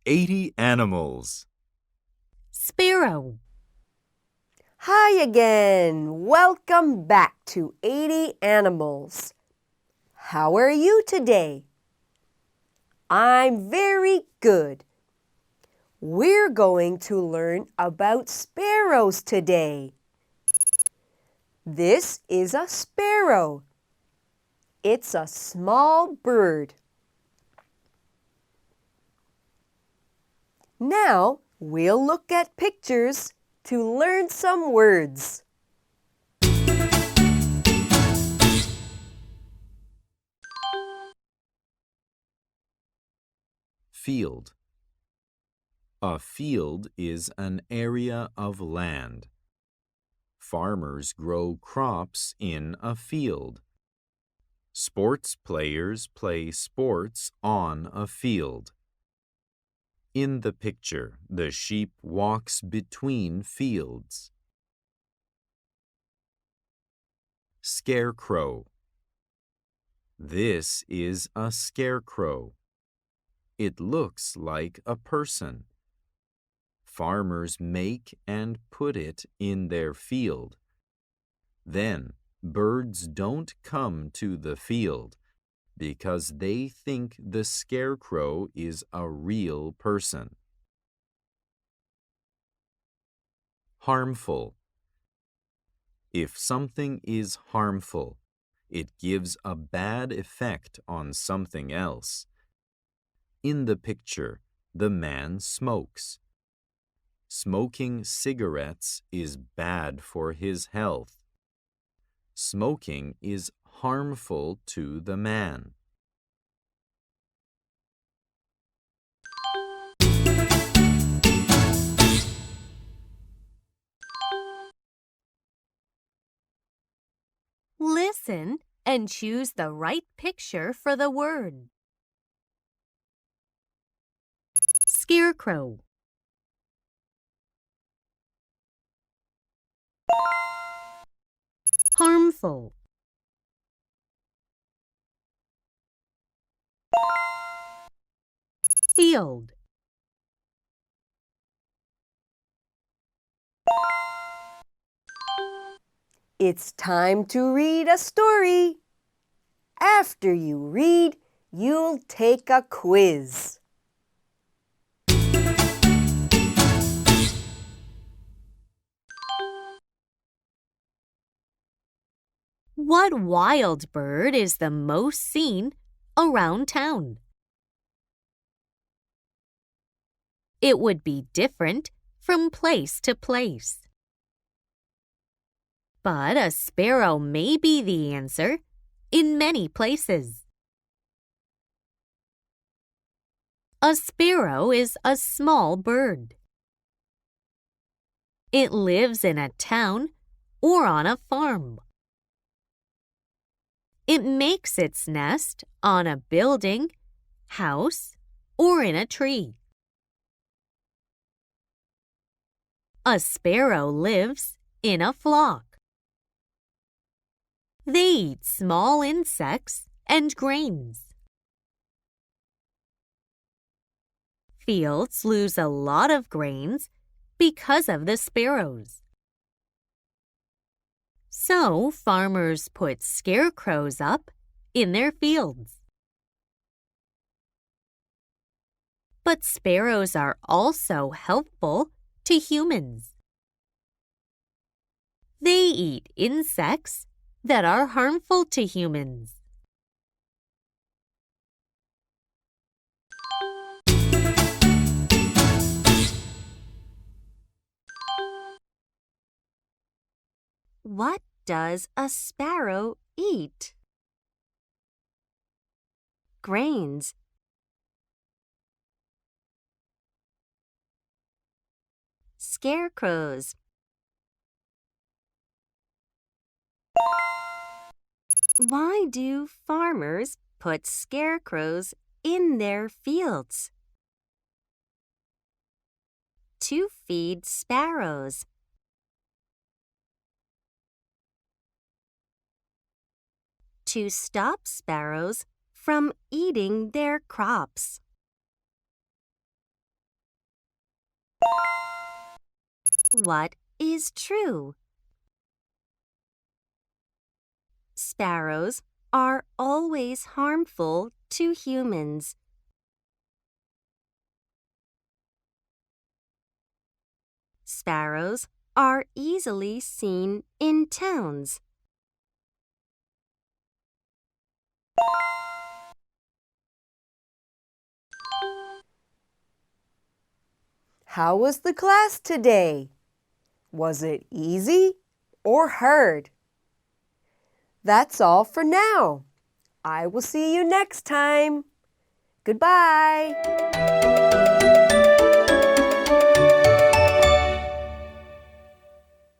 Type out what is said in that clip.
80 animals. Sparrow. Hi again! Welcome back to 80 Animals. How are you today? I'm very good. We're going to learn about sparrows today. This is a sparrow. It's a small bird. Now we'll look at pictures to learn some words. Field. A field is an area of land. Farmers grow crops in a field. Sports players play sports on a field. In the picture, the sheep walks between fields. Scarecrow. This is a scarecrow. It looks like a person. Farmers make and put it in their field. Then, birds don't come to the field because they think the scarecrow is a real person. Harmful. If something is harmful, it gives a bad effect on something else. In the picture, the man smokes. Smoking cigarettes is bad for his health. Smoking is harmful to the man. Listen and choose the right picture for the word. Scarecrow. Harmful. Field. It's time to read a story. After you read, you'll take a quiz. What wild bird is the most seen around town? It would be different from place to place. But a sparrow may be the answer in many places. A sparrow is a small bird. It lives in a town or on a farm. It makes its nest on a building, house, or in a tree. A sparrow lives in a flock. They eat small insects and grains. Fields lose a lot of grains because of the sparrows. So farmers put scarecrows up in their fields. But sparrows are also helpful to humans. They eat insects that are harmful to humans. What does a sparrow eat? Grains. Scarecrows. Why do farmers put scarecrows in their fields? To feed sparrows. To stop sparrows from eating their crops. What is true? Sparrows are always harmful to humans. Sparrows are easily seen in towns. How was the class today? Was it easy or hard? That's all for now. I will see you next time. Goodbye.